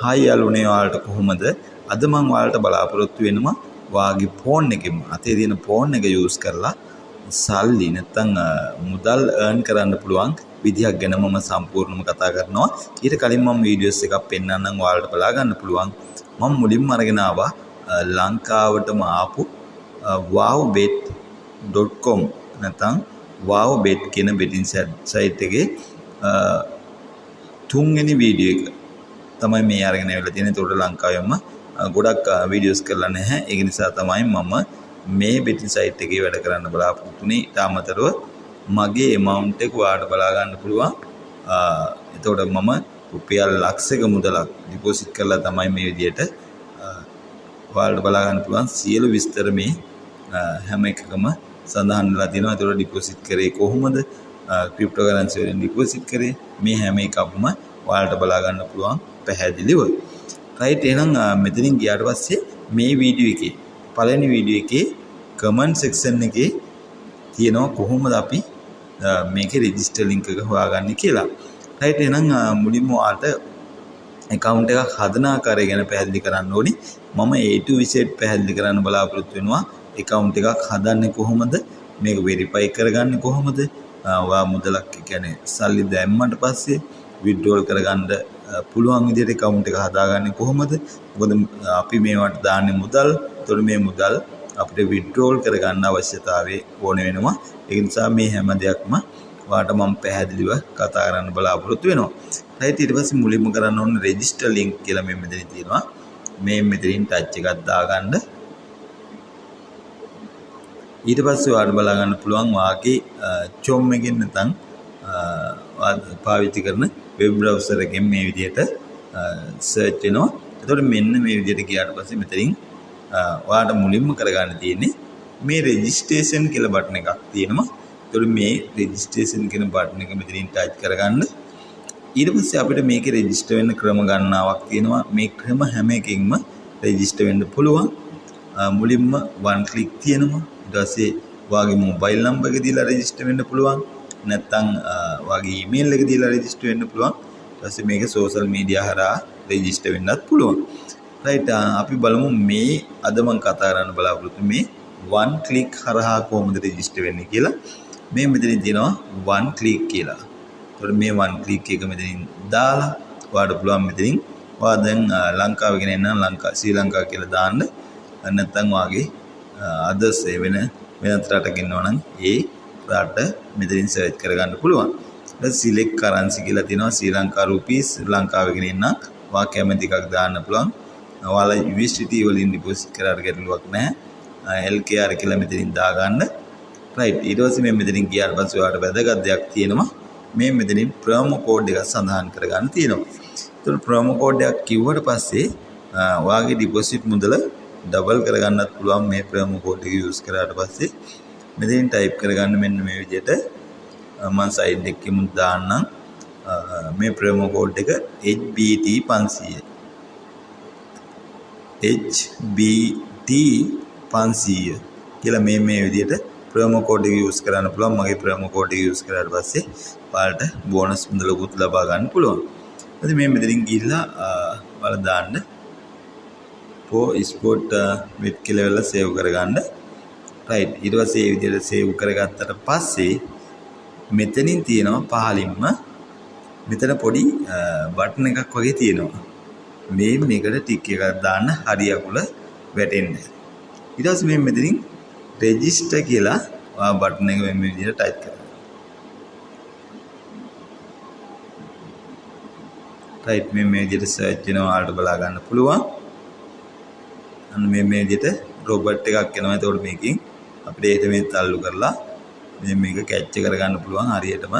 Hi යාළුවනේ ඔයාලට කොහොමද? අද මම ඔයාලට බලාපොරොත්තු වෙනවා වාගේ ෆෝන් එකෙම අතේ තියෙන ෆෝන් එක යූස් කරලා සල්ලි නැත්තම් මුදල් earn කරන්න පුළුවන් විදිහක් ගැන මම සම්පූර්ණයෙන්ම කතා කරනවා. ඊට කලින් මම වීඩියෝස් එකක් පෙන්නන්නම් ඔයාලට බලා ගන්න පුළුවන්. මම මුලින්ම අරගෙන ආවා ලංකාවටම ආපු wowbet.com නැත්තම් wowbet කියන බෙටින් සයිට් එකේ තුන්වෙනි වීඩියෝ එක තමයි මේ අරගෙන ඇවිල්ලා තියෙන්නේ. ඒකට ලංකාවෙම ගොඩක් වීඩියෝස් කරලා නැහැ. ඒක නිසා තමයි මම මේ බෙටින් සයිට් එකේ වැඩ කරන්න බලාපොරොත්තු වෙන්නේ. ඊට අමතරව මගේ amount එක ඔයාලට බලා ගන්න පුළුවන්. එතකොට මම රුපියල් ලක්ෂයක මුදලක් ඩිපොසිට් කරලා තමයි මේ විදියට ඔයාලට බලා ගන්න පුළුවන්. සියලු විස්තර මේ හැම එකකම සඳහන් වෙලා තියෙනවා. ඒතකොට ඩිපොසිට් කරේ කොහොමද? ක්‍රිප්ටෝ කරන්සි වලින් ඩිපොසිට් කරේ මේ හැම එකක්ම ඔයාලට බලා ගන්න පුළුවන් පැහැදිලිව. රයිට් එහෙනම් මෙතනින් ගියාට පස්සේ මේ වීඩියෝ එකේ පළවෙනි වීඩියෝ එකේ කමෙන්ට් සෙක්ෂන් එකේ තියෙනවා කොහොමද අපි මේකේ රෙජිස්ටර් ලින්ක් එක හොයාගන්නේ කියලා. රයිට් එහෙනම් මුලින්ම ඔයාලට account එකක් හදන ආකාරය ගැන පැහැදිලි කරන්න ඕනි. මම A to Z පැහැදිලි කරන්න බලාපොරොත්තු වෙනවා. account එකක් හදන්නේ කොහොමද? මේක verify කරගන්නේ කොහොමද? ඔයා මුදලක් කියන්නේ සල්ලි දැම්මට පස්සේ withdrawal කරගන්න පුළුවන් විදිහට account එක හදාගන්නේ කොහොමද? මොකද අපි මේවට දාන්නේ මුදල්. ඒතකොට මේ මුදල් අපිට withdrawal කරගන්න අවශ්‍යතාවය ඕන වෙනවා. ඒ නිසා මේ හැම දෙයක්ම ඔයාලට මම පැහැදිලිව කතා කරන්න බලාපොරොත්තු වෙනවා. right ඊට පස්සේ මුලින්ම කරන්න ඕනේ register link කියලා මෙතන තියෙනවා. මේ මෙතනින් ටච් එකක් දාගන්න. ඊට පස්සේ ඔයාලට බලා ගන්න පුළුවන් වාගේ Chrome එකෙන් නැත්නම් පාවිච්චි කරන වෙබ් බ්‍රවුසර් එකෙන් මේ විදිහට සර්ච් වෙනවා. එතකොට මෙන්න මේ විදිහට ගියාට පස්සේ මෙතනින් ඔයාලට මුලින්ම කරගන්න තියෙන්නේ මේ registration කියලා බටන් එකක් තියෙනවා. එතකොට මේ registration කියන බටන් එක මෙතනින් ටච් කරගන්න. ඊට පස්සේ අපිට මේකේ register වෙන්න ක්‍රම ගණනාවක් තියෙනවා. මේ ක්‍රම හැම එකකින්ම register වෙන්න පුළුවන්. මුලින්ම one click තියෙනවා. ඊට පස්සේ ඔයාගේ mobile number එක දීලා register වෙන්න පුළුවන්. නැත්නම් ඔයාගේ email එක දීලා register වෙන්න පුළුවන්. ඊට පස්සේ මේක social media හරහා register වෙන්නත් පුළුවන්. right අපි බලමු මේ අද මම කතා කරන්න බලාපොරොත්තු මේ one click හරහා කොහොමද register වෙන්නේ කියලා. මේ මෙතනින් තියෙනවා one click කියලා. ඒතකොට මේ one click එක මෙතනින් දාලා ඔයාලට පුළුවන් මෙතනින් ඔයා දැන් ලංකාවේ ගෙන එන්න ශ්‍රී ලංකාව කියලා දාන්න. නැත්නම් ඔයාගේ අදර්ස් වෙනත් රටක ඉන්නවා නම් ඒ රට මෙතනින් සර්ච් කරගන්න පුළුවන්. ඊට select currency කියලා තියෙනවා. ශ්‍රී ලංකා rupees ලංකාවේ ගෙන එන්න ඔයා කැමති එකක් දාන්න පුළුවන්. ඔයාලා USDT වලින් ඩිපොසිට් කරාට ගැටලුවක් නැහැ. LKR කියලා මෙතනින් දාගන්න. right ඊට පස්සේ මේ මෙතනින් ගියාට පස්සේ ඔයාලට වැදගත් දෙයක් තියෙනවා. මේ මෙතනින් ප්‍රෝමෝ කෝඩ් එක සඳහන් කරගන්න තියෙනවා. ඒතකොට ප්‍රෝමෝ කෝඩ් එකක් කිව්වට පස්සේ ඔයාගේ ඩිපොසිට් මුදල ඩබල් කරගන්නත් පුළුවන් මේ ප්‍රෝමෝ කෝඩ් එක යූස් කරාට පස්සේ. මෙතනින් ටයිප් කරගන්න මෙන්න මේ විදිහට මම සයිඩ් එකෙම දාන්නම්. මේ ප්‍රෝමෝ කෝඩ් එක HBT 500 HBT 500 කියලා මේ විදිහට ප්‍රෝමෝ කෝඩ් එක යූස් කරන්න පුළුවන්. මගේ ප්‍රෝමෝ කෝඩ් එක යූස් කරාට පස්සේ ඔයාලට බෝනස් මුදලකුත් ලබා ගන්න පුළුවන්. ඉතින් මේ මෙතනින් ගිහිල්ලා ඔයාලා දාන්න sport bet කියලා වෙලා සේව් කරගන්න. right ඊට පස්සේ මේ විදිහට සේව් කරගත්තට පස්සේ මෙතනින් තියෙනවා පහලින්ම මෙතන පොඩි බටන් එකක් වගේ තියෙනවා. මේකට ටික් එකක් දාන්න හරි අකුල වැටෙන්න. ඊට පස්සේ මේ මෙතනින් register කියලා බටන් එක මේ විදිහට ටයිප් කරන්න. right මේ විදිහට සර්ච් වෙනවා ඔයාලට බලා ගන්න පුළුවන්. අන්න මේ විදිහට රොබට් එකක් එනවා. ඒතකොට මේකෙන් අපිට මේ තල්ලු කරලා මේක කැච් කරගන්න පුළුවන් හරියටම.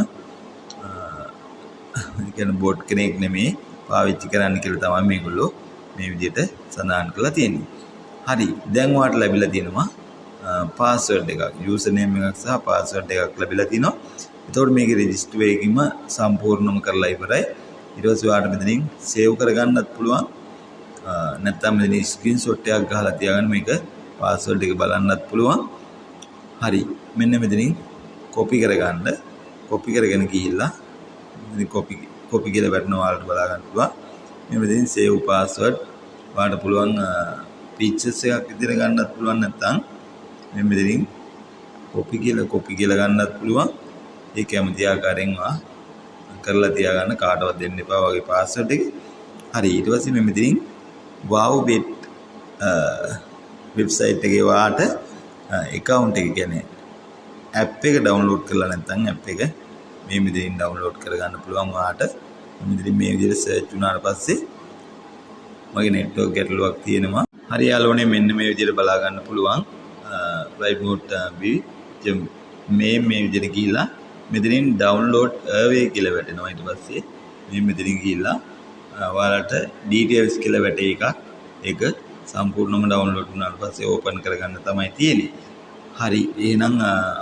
ඒ කියන්නේ බොට් කෙනෙක් නෙමෙයි පාවිච්චි කරන්න කියලා තමයි මේගොල්ලෝ මේ විදිහට සඳහන් කරලා තියෙන්නේ. හරි දැන් ඔයාලට ලැබිලා තියෙනවා password එකක් user name එකක් සහ password එකක් ලැබිලා තිනවා. එතකොට මේකේ register එකකින්ම සම්පූර්ණම කරලා ඉවරයි. ඊට පස්සේ ඔයාලට මෙතනින් save කරගන්නත් පුළුවන්. නැත්නම් මෙතනින් screenshot එකක් ගහලා තියාගන්න මේක password එක බලන්නත් පුළුවන්. හරි මෙන්න මෙතනින් copy කරගන්න. copy කරගෙන ගිහිල්ලා මෙතන copy කියලා වැටෙනවා ඔයාලට බලා ගන්න පුළුවන්. මේ මෙතනින් save password ඔයාලට පුළුවන් pictures එකක් විදිහට ගන්නත් පුළුවන් නැත්නම් මේ මෙතනින් copy කියලා ගන්නත් පුළුවන්. ඒ කැමති ආකාරයෙන් කරලා තියාගන්න කාටවත් දෙන්න එපා වගේ password එක. හරි ඊට පස්සේ මේ මෙතනින් wowbet වෙබ්සයිට් එකේ වාට account එක කියන්නේ app එක download කරලා නැත්නම් app එක මේ මෙතනින් download කරගන්න පුළුවන් වාට. මෙතනින් මේ විදිහට search වුණාට පස්සේ මගේ network ගැටලුවක් තියෙනවා. හරි යාළුවනේ මෙන්න මේ විදිහට බලා ගන්න පුළුවන් Rightmove මේ විදිහට ගිහිල්ලා මෙතනින් download away කියලා වැටෙනවා. ඊට පස්සේ මේ මෙතනින් ගිහිල්ලා ඔයාලට details කියලා වැටේ එකක්. ඒක සම්පූර්ණයෙන්ම download වුණාට පස්සේ open කරගන්න තමයි තියෙන්නේ. හරි එහෙනම්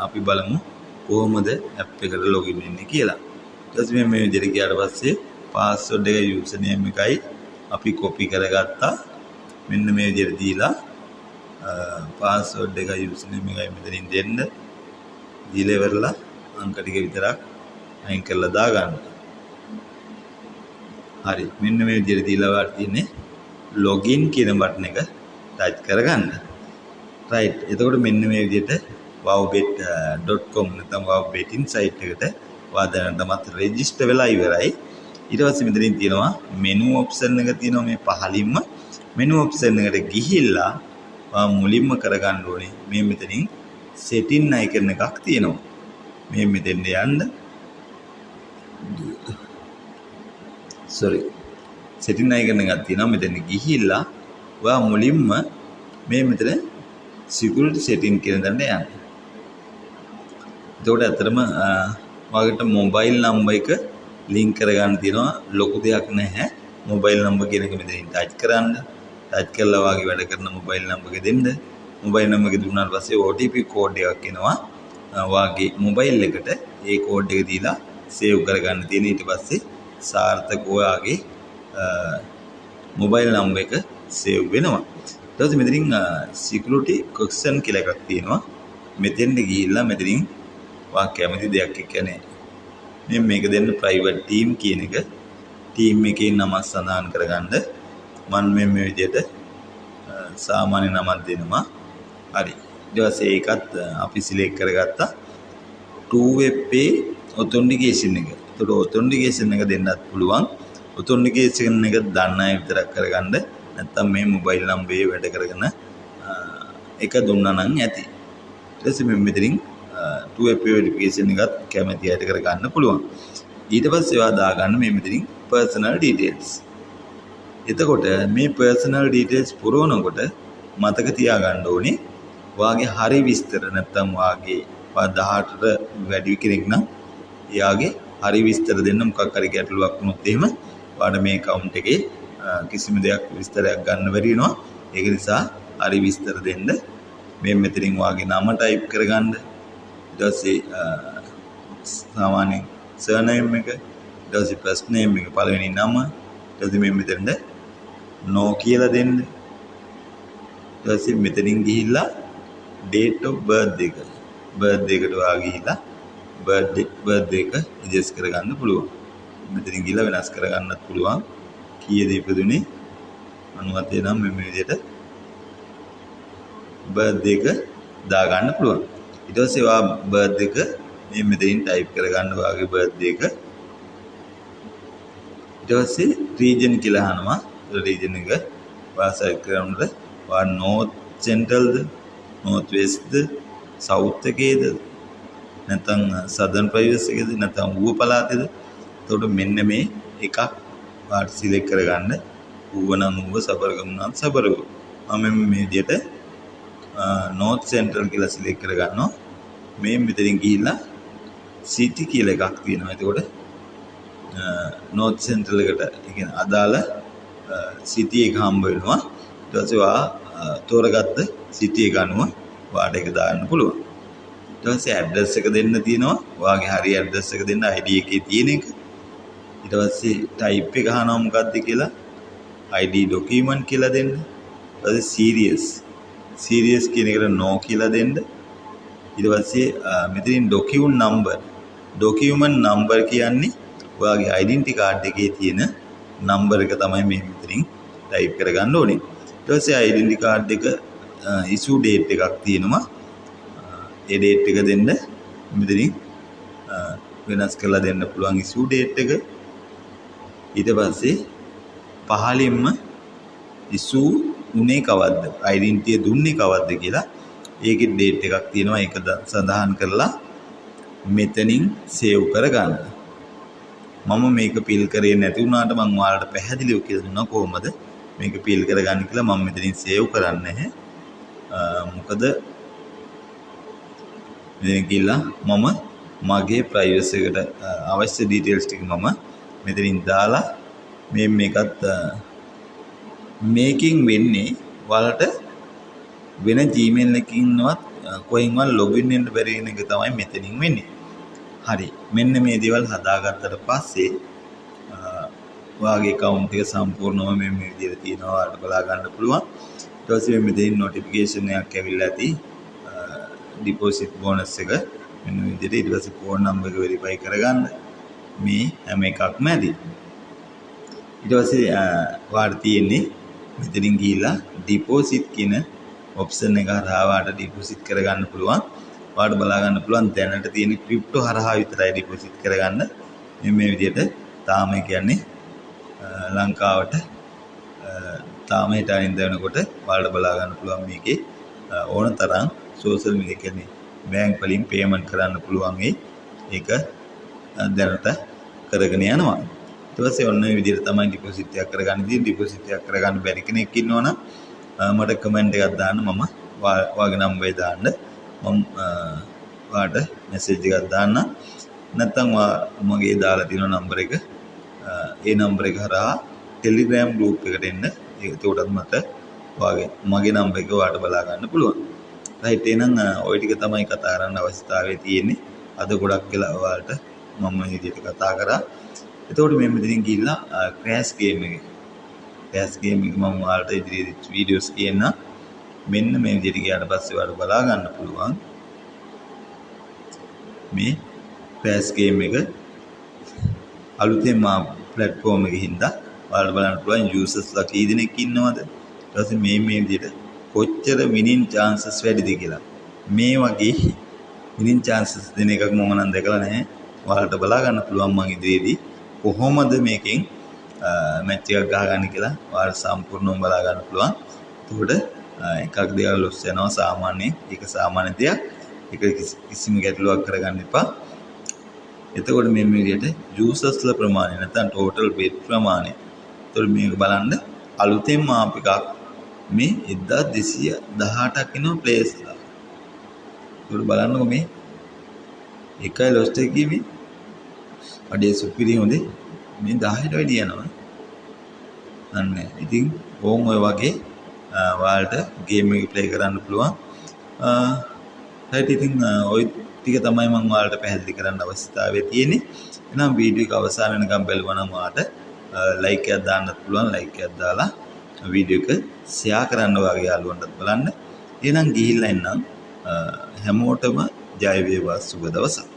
අපි බලමු කොහොමද app එකට login වෙන්නේ කියලා. ඊට පස්සේ මේ විදිහට ගියාට පස්සේ password එක username එකයි අපි copy කරගත්තා. මෙන්න මේ විදිහට දීලා password එක username එකයි මෙතනින් දෙන්න. දීලා ඉවරලා අංක ටික විතරක් අයින් කරලා දාගන්න. හරි මෙන්න මේ විදිහට දීලා වාට තියෙන්නේ login කියන බටන් එක ටච් කරගන්න. right එතකොට මෙන්න මේ විදිහට wowbet.com නැත්නම් wowbetin site එකට වාදනටමත් register වෙලා ඉවරයි. ඊට පස්සේ මෙතනින් තියෙනවා menu option එක තියෙනවා මේ පහළින්ම menu option එකට ගිහිල්ලා මුලින්ම කරගන්න ඕනේ මේ මෙතනින් setting icon එකක් තියෙනවා. මේ මෙතෙන් යන්න setting icon එකක් තියෙනවා. මෙතන ගිහිල්ලා ඔයා මුලින්ම මේ මෙතන security setting කියන දණ්ඩ යන්න. එතකොට ඇත්තටම ඔයාලට mobile number එක link කරගන්න තියෙනවා. ලොකු දෙයක් නැහැ. mobile number කියන එක මෙතනින් touch කරන්න. touch කරලා ඔයාගේ වැඩ කරන mobile number එක දෙන්න. mobile number එක දුන්නාට පස්සේ OTP code එකක් එනවා. ඔයාගේ mobile එකට ඒ code එක දීලා save කරගන්න තියෙන. ඊට පස්සේ සාර්ථක ඔයාගේ mobile number එක save වෙනවා. ඊට පස්සේ මෙතනින් security question කියලා එකක් තියෙනවා. මෙතෙන්ට ගිහිල්ලා මෙතනින් ඔයා කැමති දෙයක් කියන්නේ මේක දෙන්න private team කියන එක team එකේ නම සඳහන් කරගන්න. මම මේ විදිහට සාමාන්‍ය නමක් දෙනවා. හරි. ඊට පස්සේ ඒකත් අපි select කරගත්තා. 2FA authentication එක. ඒකට authentication එක දෙන්නත් පුළුවන්. authentication එක දන්න අය විතරක් කරගන්න. නැත්නම් මේ mobile number එක වැඩ කරගෙන එක දුන්නා නම් ඇති. ඊට පස්සේ මෙතනින් 2FA verification එකත් කැමති අයට කරගන්න පුළුවන්. ඊට පස්සේ ඔයා දාගන්න මේ මෙතනින් personal details. එතකොට මේ personal details පුරවනකොට මතක තියාගන්න ඕනේ ඔයාගේ හරි විස්තර නැත්නම් ඔයාගේ 18ට වැඩි කෙනෙක් නම් එයාගේ හරි විස්තර දෙන්න මොකක් හරි ගැටලුවක් වුණොත් එහෙම ඔයාලට මේ account එකේ කිසිම දෙයක් විස්තරයක් ගන්න බැරි වෙනවා. ඒක නිසා හරි විස්තර දෙන්න මේ මෙතනින් ඔයාගේ නම type කරගන්න. ඊට පස්සේ සාමාන්‍ය surname එක, ඊට පස්සේ first name එක පළවෙනි නම, ඊට පස්සේ මේ මෙතනද no කියලා දෙන්න. ඊට පස්සේ මෙතනින් ගිහිල්ලා date of birth එක එකට ඔයා ගිහිල්ලා birthday එක adjust කරගන්න පුළුවන්. මෙතනින් ගිහිල්ලා වෙනස් කරගන්නත් පුළුවන්. කීයද ඉපදුනේ 97 නම් මේ විදිහට birthday එක දාගන්න පුළුවන්. ඊට පස්සේ ඔයා birthday එක මේ මෙතනින් type කරගන්න ඔයාගේ birthday එක. ඊට පස්සේ region කියලා අහනවා. region එක ඔයා select කරනකොට ඔයා north centralද, north westද, south එකේද, නැත්නම් southern province එකේද, නැත්නම් ඌව පළාතේද. එතකොට මෙන්න මේ එකක් ඔයාට select කරගන්න. ඌව නම් ඌව, සබරගමු නම් සබරගමු. මම මේ විදිහට north central කියලා select කරගන්නවා. මේ මෙතනින් ගිහිල්ලා city කියලා එකක් තියෙනවා. එතකොට north central එකට ඒ කියන්නේ අදාළ city එක හම්බ වෙනවා. ඊට පස්සේ ඔයා තෝරගත්ත city එක අනුව ඔයාට ඒක දාන්න පුළුවන්. ඊට පස්සේ address එක දෙන්න තියෙනවා. ඔයාගේ හරිය address එක දෙන්න ID එකේ තියෙන එක. ඊට පස්සේ type එක අහනවා මොකක්ද කියලා ID document කියලා දෙන්න. ඊට පස්සේ serious කියන එකට no කියලා දෙන්න. ඊට පස්සේ මෙතනින් document number කියන්නේ ඔයාගේ identity card එකේ තියෙන නම්බර් එක තමයි මේ මෙතනින් ටයිප් කරගන්න ඕනේ. ඊට පස්සේ ඩෙන්ටිටි කාඩ් එක ඉෂුව ඩේට් එකක් තියෙනවා. ඒ ඩේට් එක දෙන්න මෙතනින් වෙනස් කරලා දෙන්න පුළුවන් ඉෂුව ඩේට් එක. ඊට පස්සේ පහලින්ම ඉෂුව උනේ කවද්ද, ඩෙන්ටිටි දුන්නේ කවද්ද කියලා ඒකේ ඩේට් එකක් තියෙනවා. ඒක සඳහන් කරලා මෙතනින් සේව් කරගන්න. මම මේක පිල් කරේ නැති වුණාට මම ඔයාලට පැහැදිලිව කියලා දුන්නා කොහොමද මේක පිල් කරගන්න කියලා. මම මෙතනින් සේව් කරන්නේ නැහැ. මොකද මෙතන ගිහලා මම මගේ ප්‍රයිවසි එකට අවශ්‍ය ඩීටේල්ස් ටික මම මෙතනින් දාලා මේකත් මේකින් වෙන්නේ ඔයාලට වෙන Gmail එකකින්වත් කොහෙන්වත් ලොගින් වෙන්න බැරි වෙන එක තමයි මෙතනින් වෙන්නේ. හරි. මෙන්න මේ දේවල් හදාගත්තට පස්සේ ඔයාගේ account එක සම්පූර්ණව මේ විදිහට තියෙනවා. ඔයාලට බලා ගන්න පුළුවන්. ඊට පස්සේ මෙතනින් notification එකක් ඇවිල්ලා ඇති. deposit bonus එක මෙන්න මේ විදිහට. ඊට පස්සේ phone number එක verify කරගන්න. මේ හැම එකක්ම ඇති. ඊට පස්සේ ඔයාලට තියෙන්නේ මෙතනින් ගිහිල්ලා deposit කියන ඔප්ෂන් එක හරහා ඔයාලට deposit කරගන්න පුළුවන්. ඔයාලට බලා ගන්න පුළුවන් දැනට තියෙන ක්‍රිප්ටෝ හරහා විතරයි deposit කරගන්න. මේ විදිහට තාම කියන්නේ ලංකාවට තාම හිටාරින් දෙනකොට ඔයාලට බලා ගන්න පුළුවන් මේකේ ඕන තරම් සෝෂල් මීඩියා කියන්නේ බැංක් වලින් පේමන්ට් කරන්න පුළුවන්. ඒක දැනට කරගෙන යනවා. ඊට පස්සේ ඔන්න මේ විදිහට තමයි deposit එකක් කරගන්න. ඉතින් deposit එකක් කරගන්න බැරි කෙනෙක් ඉන්නවනම් මට කමෙන්ට් එකක් දාන්න. මම ඔයාගේ නම්බරය දාන්න මම ඔයාලට මැසේජ් එකක් දාන්න. නැත්නම් මගේ දාලා තියෙන නම්බර එක ඒ නම්බර එක හරහා Telegram group එකට එන්න. ඒකටත් මට මගේ නම්බර එක ඔයාලට බලා ගන්න පුළුවන්. රයිට්. එහෙනම් ওই ටික තමයි කතා කරන්න අවශ්‍යතාවය තියෙන්නේ. අද ගොඩක් වෙලා ඔයාලට මම මේ විදිහට කතා කරා. එතකොට මේ මෙතනින් ගිහිල්ලා ක්‍රෑෂ් ගේම් එක මම ඔයාලට ඉදිරියේ වීඩියෝස් කියන්න. මෙන්න මේ විදිහට ගියාට පස්සේ ඔයාලට බලා ගන්න පුළුවන් මේ ක්‍රෑෂ් ගේම් එක අලුතෙන් මා platform එකේ හින්දා ඔයාලට බලන්න පුළුවන් users කී දෙනෙක් ඉන්නවද. ඊට පස්සේ මේ විදිහට කොච්චර winning chances වැඩිද කියලා. මේ වගේ winning chances දෙන එකක් මම නම් දැකලා නැහැ. ඔයාලට බලා ගන්න පුළුවන් මම ඉදිරියේදී කොහොමද මේකෙන් මැච් එකක් ගහගන්න කියලා ඔයාලට සම්පූර්ණව බලා ගන්න පුළුවන්. එතකොට එකක් දෙකක් ලොස් වෙනවා සාමාන්‍යයෙන්. ඒක සාමාන්‍ය දෙයක්. ඒක කිසිම ගැටලුවක් කරගන්න එපා. එතකොට මේ විදිහට users ප්‍රමාණය නැත්නම් total bet ප්‍රමාණය. එතකොට මේක බලන්න අලුතෙන් මාප් එකක් මේ 1218ක් ඉන්නවා players ලා. එතකොට බලන්නකො මේ එකයි lost එක කිවි. අඩේ සුපිරි හොඳේ. මේ 10ට වැඩි යනවා. අන්න ඉතින් ඕම් ඔය වගේ ඔයාලට ගේම් එක ප්ලේ කරන්න පුළුවන්. ඉතින් ওই ටික තමයි මම ඔයාලට පැහැදිලි කරන්න අවශ්‍යතාවය තියෙන්නේ. එහෙනම් වීඩියෝ එක අවසන් වෙනකම් බැලුවා නම් ඔයාලට ලයික් එකක් දාන්නත් පුළුවන්. ලයික් එකක් දාලා වීඩියෝ එක ෂෙයා කරන්න ඔයාගේ යාළුවන්ටත් බලන්න. එහෙනම් ගිහිල්ලා එන්නම්. හැමෝටම ජය වේවා. සුබ දවසක්.